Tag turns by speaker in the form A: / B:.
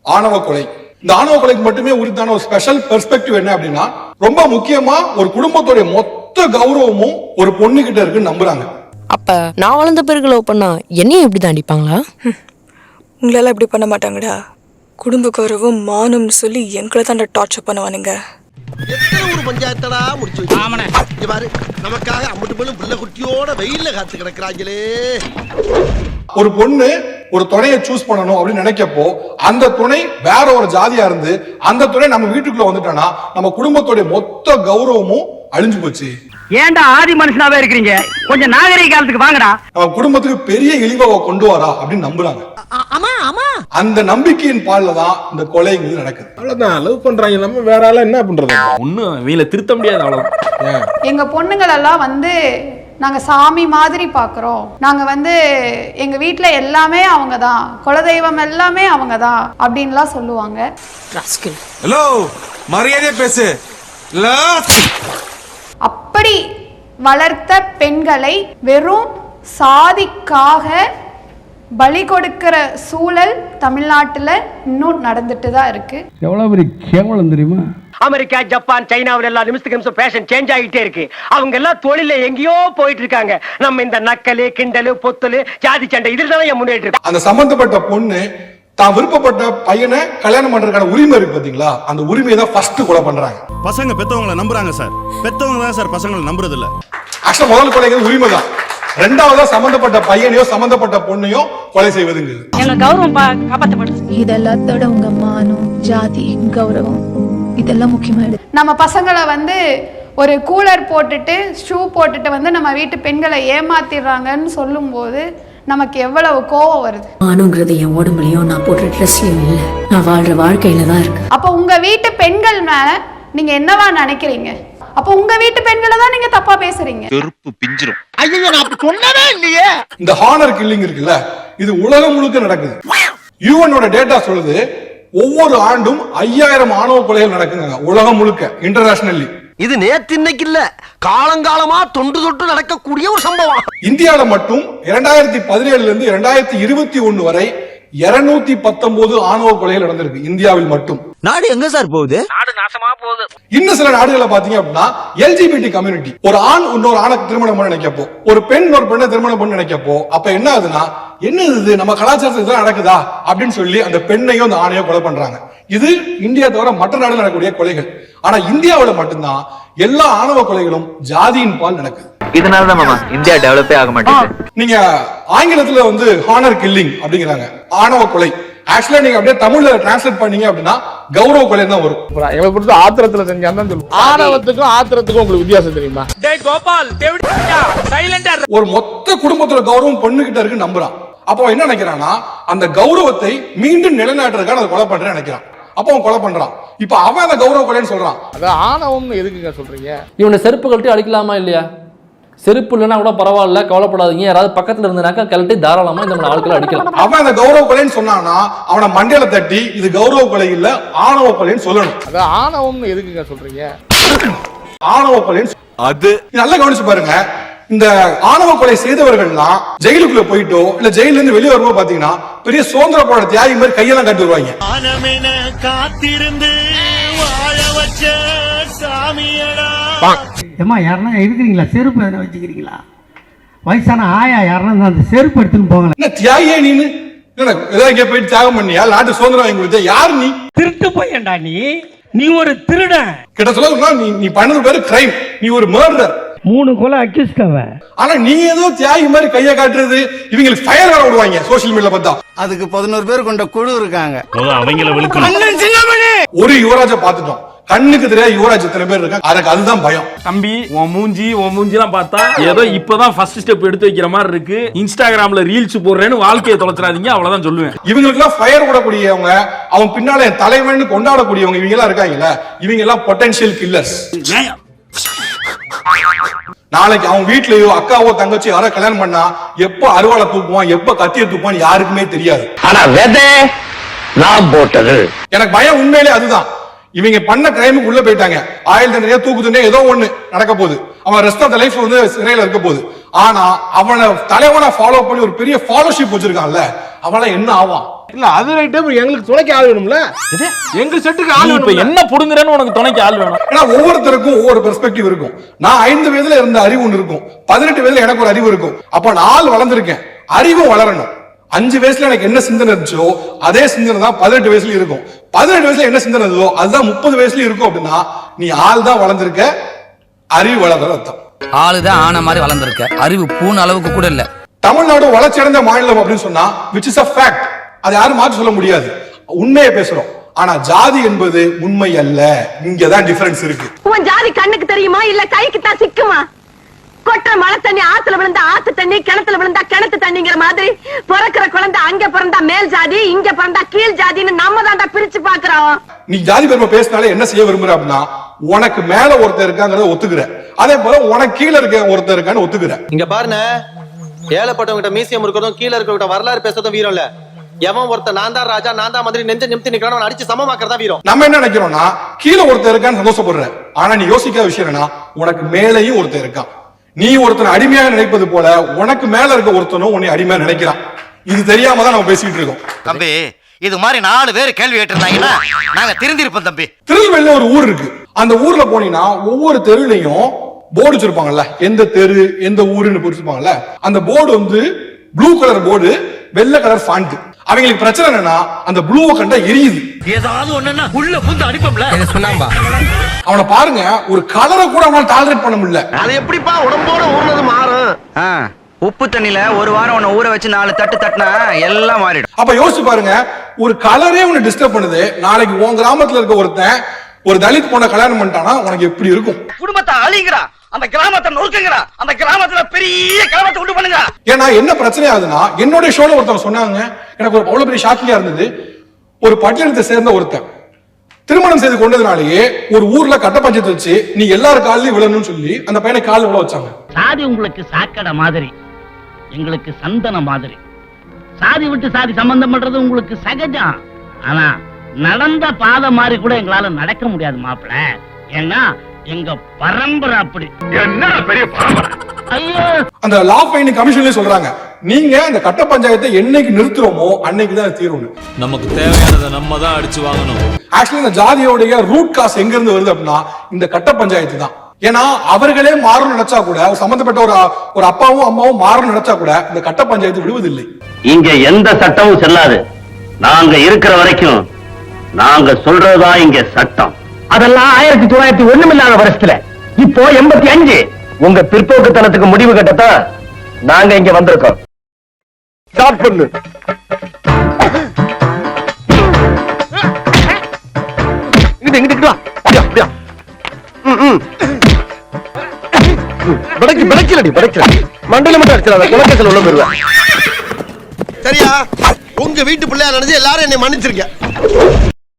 A: ஆணவ கொலை. இந்த ஆணவ கொலைக்கு மட்டுமே உரித்தான ஒரு ஸ்பெஷல் பெர்ஸ்பெக்டிவ் என்ன அப்படின்னா, ரொம்ப முக்கியமா ஒரு குடும்பத்துடைய மொத்த கௌரவமும் ஒரு பொண்ணு கிட்ட இருக்குன்னு நம்புறாங்க.
B: அப்ப நான் வளர்ந்த பிறகு லவ் பண்ணா என்னையும் இப்படி தான் அடிப்பாங்களா?
C: உங்களால இப்படி பண்ண மாட்டாங்கடா. குடும்ப கௌரவம் மானம்னு சொல்லி எங்களை தாண்டா டார்ச்சர் பண்ணுவானுங்க.
D: எத்தனை ஒரு பஞ்சாயத்தடா முடிச்சு வச்சு பாரு, நமக்காக அம்பட்டு போலும் பிள்ளை குட்டியோட வெயில்ல காத்து கிடக்குறாங்களே.
A: ஒரு பொண்ணு ஒரு துணையை சூஸ் பண்ணணும் அப்படின்னு நினைக்கப்போ அந்த துணை வேற ஒரு ஜாதியா இருந்து அந்த துணை நம்ம வீட்டுக்குள்ள வந்துட்டானா நம்ம குடும்பத்துடைய மொத்த கௌரவமும் அழிஞ்சு போச்சு.
E: ஏன்டா ஆதி மனுஷனாவே இருக்கிறீங்க? கொஞ்சம் நாகரிக காலத்துக்கு வாங்கடா.
A: நம்ம குடும்பத்துக்கு பெரிய இழிவாக கொண்டு வரா அப்படின்னு நம்புறாங்க. அந்த நம்பிக்கையின் பால்ல தான் இந்த கொலைங்கிறது நடக்குது.
F: அவ்வளவுதான், லவ் பண்றாங்க, நம்ம வேற ஆளா என்ன பண்றது? ஒண்ணும் வீல திருத்த முடியாது. அவ்வளவுதான்.
G: எங்க பொண்ணுங்கள் எல்லாம் வந்து நாங்க சாமி மாதிரி பாக்குறோம், நாங்க எங்க வீட்டுல எல்லாமே அவங்க தான், குலதெய்வம் எல்லாமே அவங்க தான் அப்படின்லாம் சொல்லுவாங்க.
H: ஹலோ, மரியாதையா பேசு.
G: அப்படி வளர்த்த பெண்களை வெறும் சாதிக்காக பலி கொடுக்கிற சூழல் தமிழ்நாட்டுல இன்னும் நடந்துட்டு தான் இருக்கு.
I: எவ்வளவு பெரிய கேவலம் தெரியுமா?
E: அமெரிக்கா, ஜப்பான், சைனாவில் எல்லாம் நிமிஷத்துக்கு ஃபேஷன் சேஞ்ச் ஆகிட்டே இருக்கு. அவங்க எல்லாம் தொழில எங்கேயோ போயிட்டு இருக்காங்க. நம்ம இந்த நக்கலு, கிண்டலு, பொத்தலு, ஜாதி சண்டை இதில் தான் முன்னேற்று இருக்கு.
A: அந்த சம்பந்தப்பட்ட பொண்ணு தான் விருப்பப்பட்ட பையனை கல்யாணம் பண்றதுக்கான உரிமை இருக்கு பாத்தீங்களா, அந்த உரிமையை தான் ஃபர்ஸ்ட் கொலை பண்றாங்க.
H: பசங்க பெத்தவங்களை நம்புறாங்க சார், பெத்தவங்க தான் சார் பசங்களை நம்புறது இல்ல.
A: ஆக்சுவலா முதல் கொலைங்கிறது உரிமை தான். ரெண்டாவதா சம்பந்தப்பட்ட பையனையோ சம்பந்தப்பட்ட பொண்ணையோ கொலை செய்வதுங்க.
B: எங்க கௌரவம் காப்பாற்றப்படுது.
J: இதெல்லாத்தோட உங்க மானம், ஜாதி, கௌரவம் இதெல்லாம் முக்கியமா.
G: நம்ம பசங்களை ஒரு கூலர் போட்டுட்டு ஷூ போட்டுட்டு நம்ம வீட்டு பெண்களை ஏமாத்திடுறாங்கன்னு சொல்லும் போது நமக்கு எவ்வளவு கோவம் வருது.
J: மானங்கிறது என் உடம்புலயும் நான் போடுற ட்ரெஸ்லயும் இல்ல, நான் வாழ்ற வாழ்க்கையில தான் இருக்கு.
G: அப்ப உங்க வீட்டு பெண்கள் மேல நீங்க என்னவா நினைக்கிறீங்க? அப்ப உங்க வீட்டு பெண்களை தான் நீங்க தப்பா பேசுறீங்க.
H: வெறுப்பு பிஞ்சிரும்.
D: ஐயோ, நான் அப்படி சொன்னவே இல்லையே.
A: இந்த ஹானர் கில்லிங் இருக்குல்ல, இது உலகம் முழுக்க நடக்குது. யுஎனோட டேட்டா சொல்லுது, ஒவ்வொரு ஆண்டும் 5000 ஆணவ கொலைகள் நடக்குங்க உலகம் முழுக்க, இன்டர்நேஷனலி.
D: இது நேத்து இன்னைக்கு இல்ல, காலங்காலமா தொன்று தொட்டு நடக்கக்கூடிய ஒரு சம்பவம்.
A: இந்தியாவில மட்டும் 2017 இருந்து 2021 வரை 219 ஆணவ கொலைகள் நடந்திருக்கு இந்தியாவில் மட்டும்.
D: நாடு எங்க சார் போகுது?
E: நாடு நாசமா போகுது.
A: இன்னும் சில நாடுகளை பாத்தீங்க அப்படின்னா LGBT கம்யூனிட்டி, ஒரு ஆண் இன்னொரு ஆணை திருமணம் பண்ண நினைக்கப்போ, ஒரு பெண் ஒரு பெண்ணை திருமணம் பண்ண நினைக்கப்போ, அப்ப என்ன ஆகுதுன்னா, என்ன இது நம்ம கலாச்சாரத்துக்கு தான் நடக்குதா அப்படின்னு சொல்லி அந்த பெண்ணையோ அந்த ஆணையோ கொலை பண்றாங்க. இது இந்தியா தவிர மற்ற நாடுகள் நடக்கக்கூடிய கொலைகள். ஆனா இந்தியாவில் மட்டும்தான் எல்லா ஆணவ கொலைகளும் ஜாதியின் பால் நடக்குது.
E: இதனாலதான் மாமா இந்தியா டெவலப்பே ஆக மாட்டேங்குது.
A: நீங்க ஆங்கிலத்துல ஹானர் கில்லிங் அப்படிங்கிறாங்க, ஆணவ கொலை. ஆக்சுவலா நீங்க அப்படியே தமிழ்ல டிரான்ஸ்லேட் பண்ணீங்க அப்படின்னா கௌரவ கொலை தான் வரும்.
F: எங்களை பொறுத்து ஆத்திரத்துல செஞ்சாதான் சொல்லுவோம். ஆணவத்துக்கும் ஆத்திரத்துக்கும் உங்களுக்கு வித்தியாசம் தெரியுமா?
A: ஒரு மொத்த குடும்பத்தோட கௌரவம் பொண்ணுகிட்ட இருக்கு நம்புறான். அப்போ என்ன நினைக்கிறான்னா, அந்த கௌரவத்தை மீண்டும் நிலைநாட்டுறதுக்காக அதை கொலை பண்றேன்னு நினைக்கிறான். அப்போ அவன் கொலை பண்றான். இப்ப அவன் அந்த கௌரவ கொலைன்னு சொல்றான்.
F: அது ஆணவம்னு எதுக்குங்க சொல்றீங்க?
K: இவனை செருப்பு கழட்டி அடிக்கலாமா இல்லையா? செருப்பு இல்லைன்னா கூட பரவாயில்ல, கவலைப்படாதீங்க. யாராவது பக்கத்துல இருந்தாக்கா கழட்டி தாராளமா இந்த ஆட்களை அடிக்கலாம்.
A: அவன் அந்த கௌரவ கொலைன்னு சொன்னானா அவனை மண்டையில தட்டி இது கௌரவ கொலை இல்ல ஆணவ கொலைன்னு சொல்லணும்.
F: அது ஆணவம்னு எதுக்குங்க சொல்றீங்க?
A: ஆணவ கொலைன்னு அது நல்லா கவனிச்சு பாருங்க. இந்த ஆணவ கொலை செய்தவர்கள்லாம் ஜெயிலுக்குள்ள போயிட்டோ இல்ல ஜெயில இருந்து வெளியே வரும்போது பாத்தீங்கன்னா பெரிய சுதந்திர போராட்ட தியாகி மாதிரி கையெல்லாம் கட்டி வருவாங்க.
I: ஏமா யாருன்னா இருக்கிறீங்களா? செருப்பு எதனா வச்சுக்கிறீங்களா? வயசான ஆயா யாருன்னா அந்த செருப்பு எடுத்துன்னு போங்களேன்.
A: என்ன தியாகியே நீனு? ஏதாவது போயிட்டு தியாகம் பண்ணியா? நாட்டு சுதந்திரம் வாங்கி கொடுத்த யாரு நீ?
E: திருட்டு போயண்டா நீ ஒரு திருடன்.
A: கிட்ட சொல்ல நீ பண்ணது பேரு கிரைம், நீ ஒரு மர்டர்.
E: 3 கொலை அக்யூஸ்டவன்.
A: ஆனா நீ ஏதோ தியாகி மாதிரி கைய காட்டுறது, இவங்களுக்கு ஃபயர் வர விடுவாங்க சோசியல் மீடியால பார்த்தா.
D: அதுக்கு 11 பேர் கொண்ட குழு இருக்காங்க.
H: அவங்கள விழுக்கணும்.
A: ஒரு யுவராஜ பாத்துட்டோம், கண்ணுக்கு தெரியாத யுவராஜ் எத்தனை பேர் இருக்காங்க. அதுக்கு அதுதான் பயம்.
F: தம்பி, உன் மூஞ்சி எல்லாம் பார்த்தா ஏதோ இப்பதான் ஃபர்ஸ்ட் ஸ்டெப் எடுத்து வைக்கிற மாதிரி இருக்கு. இன்ஸ்டாகிராம்ல ரீல்ஸ் போடுறேன்னு வாழ்க்கையை தொலைச்சிடாதீங்க, அவ்வளவுதான் சொல்லுவேன்.
A: இவங்களுக்கு எல்லாம் ஃபயர் விடக்கூடியவங்க, அவன் பின்னால தலைவன் கொண்டாடக்கூடியவங்க இவங்க எல்லாம் இருக்காங்கல்ல, இவங்க எல்லாம் பொட்டன்ஷியல் கில்லர்ஸ். நாளைக்கு அவன் வீட்லயோ அக்காவோ தங்கச்சி யாரோ கல்யாணம் பண்ணா எப்ப அருவாளை தூக்குவான், எப்ப கத்திய தூக்குவான் யாருக்குமே தெரியாது.
E: ஆனா வெதை நான் போட்டது.
A: எனக்கு பயம் உண்மையிலே அதுதான். இவங்க பண்ண கிரைமுக்கு உள்ள போயிட்டாங்க, ஆயுள் தண்டனை, தூக்கு தண்டனை, ஏதோ ஒண்ணு நடக்க போகுது. அவன் ரெஸ்ட் ஆஃப் த லைஃப் சிறையில இருக்க போகுது. ஆனா அவனை தலைவனா ஃபாலோ பண்ணி ஒரு பெரிய ஃபாலோஷிப் வச்சிருக்கான்ல, அவன் என்ன ஆவான்?
E: இல்ல அது ரைட்டு, எங்களுக்கு துணைக்கு ஆள் வேணும்ல. எங்க செட்டுக்கு
F: நீ
E: ஆள்
F: இப்ப
E: வேணும்.
F: என்ன புடுங்குறேன்னு உனக்கு துணைக்கு ஆள் வேணும்.
A: ஏன்னா ஒவ்வொருத்தருக்கும் ஒவ்வொரு பெர்ஸ்பெக்டிவ் இருக்கும். நான் 5 வயதுல இருந்த அறிவு ஒன்று இருக்கும், 18 வயதுல எனக்கு ஒரு அறிவு இருக்கும். அப்ப நான் ஆள் வளர்ந்திருக்கேன், அறிவும் வளரணும். 5 வயசுல எனக்கு என்ன சிந்தனை இருந்துச்சோ அதே சிந்தனை தான் 18 வயசுல இருக்கும். 18 வயசுல என்ன சிந்தனை இருந்தோ அதுதான் 30 வயசுல இருக்கும். அப்படின்னா நீ ஆள் தான் வளர்ந்திருக்க, அறிவு வளர்ற அர்த்தம்.
L: ஆளுதான் ஆன மாதிரி வளர்ந்திருக்க, அறிவு பூன அளவுக்கு கூட இல்ல.
A: தமிழ்நாடு வளர்ச்சி அடைந்த மாநிலம் அப்படின்னு சொன்னா which is a fact, அதை யாரும் மாற்றி சொல்ல முடியாது, உண்மையை பேசுறோம். ஆனா ஜாதி என்பது உண்மை அல்ல, இங்கதான் டிஃபரன்ஸ் இருக்கு.
M: உன் ஜாதி கண்ணுக்கு தெரியுமா இல்ல கைக்கு தான் சிக்குமா? கொற்ற மழை தண்ணி ஆத்துல விழுந்தா ஆத்து தண்ணி, கிணத்துல விழுந்தா கிணத்து தண்ணிங்கிற மாதிரி பிறக்கிற குழந்தை அங்க பிறந்தா மேல் ஜாதி, இங்க பிறந்தா கீழ் ஜாதின்னு நம்ம தாண்டா பிரிச்சு பாக்குறோம்.
A: நீ ஜாதி பெருமை பேசினாலே என்ன செய்ய விரும்புற அப்படின்னா, உனக்கு மேல ஒருத்தர் இருக்காங்கிறத ஒத்துக்கிற, அதே போல உனக்கு கீழே இருக்க ஒருத்தர் இருக்கான்னு ஒத்துக்கிற.
E: இங்க பாருங்க, ஏழைப்பட்டவங்கிட்ட மியூசியம் இருக்கிறதும் கீழே இருக்கிறவங்க வரலாறு பேசுறதும் வீரம் இல்ல. எவன் ஒருத்தர் நான் தான் ராஜா நான் தான் மந்திரி நெஞ்ச நிமித்தி நிக்கிறான் அடிச்சு சமமாக்குறதா வீரம்.
A: நம்ம என்ன நினைக்கிறோம்னா கீழே ஒருத்தர் இருக்கான்னு சந்தோஷப்படுற, ஆனா நீ யோசிக்காத விஷயம் என்னன்னா உனக்கு மேலேயும் ஒருத்தர் இருக்கான். நீ ஒருத்தனை அடிமையாக நினைப்பது போல உனக்கு மேல இருக்க ஒருத்தனும் உன்னை அடிமையா நினைக்கிறான். இது தெரியாம தான் நம்ம பேசிட்டு இருக்கோம்.
L: தம்பி இது மாதிரி 4 பேர் கேள்வி கேட்டிருந்தாங்கன்னா நாங்க திருந்திருப்போம் தம்பி.
A: திருநெல்வேலியில ஒரு ஊர் இருக்கு. அந்த ஊர்ல போனீங்கன்னா ஒவ்வொரு தெருலையும் போர்டு வச்சிருப்பாங்கல்ல, எந்த தெரு எந்த ஊருன்னு குறிச்சிருப்பாங்கல்ல, அந்த போர்டு வந்து ப்ளூ கலர் போர்டு, வெள்ளை கலர் ஃபாண்ட். அவங்களுக்கு பிரச்சனை என்னன்னா அந்த ப்ளூவை கண்டா எரியுது.
L: ஏதாவது ஒண்ணுன்னா உள்ள புந்து அடிப்போம்ல. இத சொன்னாம்பா.
A: அவனை பாருங்க, ஒரு கலரை கூட அவனால டாலரேட் பண்ண முடியல.
E: அது எப்படிப்பா உடம்போட ஊர்னது மாறும்?
L: உப்பு தண்ணில ஒரு வாரம் உன்னை ஊற வச்சு 4 தட்டு தட்டினா எல்லாம் மாறிடும்.
A: அப்ப யோசிச்சு பாருங்க, ஒரு கலரே உன்னை டிஸ்டர்ப் பண்ணுது. நாளைக்கு உன் கிராமத்துல இருக்க ஒருத்தன் ஒரு தலித் பொண்ணை கல்யாணம் பண்ணிட்டானா உனக்கு எப்படி இருக்கும்?
L: குடும்பத்தை அழிங்கடா, அந்த கிராமத்தை நொறுக்குங்கடா, அந்த கிராமத்துல பெரிய கிராமத்தை உண்டு பண்ணுங்க.
A: ஏன்னா என்ன பிரச்சனை ஆகுதுன்னா, என்னோட ஷோல ஒருத்தன் சொன்னாங்க, எனக்கு ஒரு அவ்வளவு பெரிய ஷாக்கிங்கா இருந்தது. ஒரு பட்டியலத்தை சேர்ந்த ஒருத்தன் திருமணம் செய்து கொண்டதுனாலேயே ஒரு ஊர்ல கட்ட பஞ்சாயத்து வச்சு நீ எல்லாரும் காலையும் விழணும்னு சொல்லி அந்த பையனை கால் விழ வச்சாங்க.
E: சாதி உங்களுக்கு சாக்கடை மாதிரி, எங்களுக்கு சந்தன மாதிரி. சாதி விட்டு சாதி சம்பந்தம் பண்றது உங்களுக்கு சகஜம். ஆனா நடந்த பாதை மாதிரி கூட எங்களால நடக்க முடியாது மாப்பிள. ஏன்னா எங்க பரம்பரை அப்படி. என்ன பெரிய பரம்பரை. ஐயோ, அந்த
A: லா ஃபைண்டிங் கமிஷன்லயே சொல்றாங்க, நீங்க அந்த கட்ட பஞ்சாயத்தை என்னைக்கு நிறுத்துறோமோ அன்னைக்கு தான் தீர்வு.
F: நமக்கு தேவையானதை நம்ம தான் அடிச்சு வாங்கணும்.
A: ஆக்சுவலி இந்த ஜாதியோடைய ரூட் காஸ் எங்க இருந்து வருது அப்படின்னா இந்த கட்ட பஞ்சாயத்து தான். ஏன்னா அவர்களே மாறணும் நினைச்சா கூட, சம்பந்தப்பட்ட ஒரு அப்பாவும் அம்மாவும் மாறணும் நினைச்சா கூட இந்த கட்ட பஞ்சாயத்து விடுவதில்லை.
E: இங்க எந்த சட்டமும் செல்லாது. நாங்க இருக்கிற வரைக்கும் நாங்க சொல்றதுதான் இங்க சட்டம். அதெல்லாம் 1901 இல்லாத வருஷத்துல, இப்போ 85. உங்க பிற்போக்குத்தனத்துக்கு முடிவு கட்டத்தான் நாங்க இங்க வந்திருக்கோம். ஸ்டார்ட் பண்ணு. இங்கிட்டு வா. அப்படியா மண்டல மட்டும் அடிச்சிடாத, குலக்கத்தில் உள்ள போயிருவேன்.
D: சரியா? உங்க வீட்டு பிள்ளையா நினைச்சு எல்லாரும் என்னை மன்னிச்சிருக்க.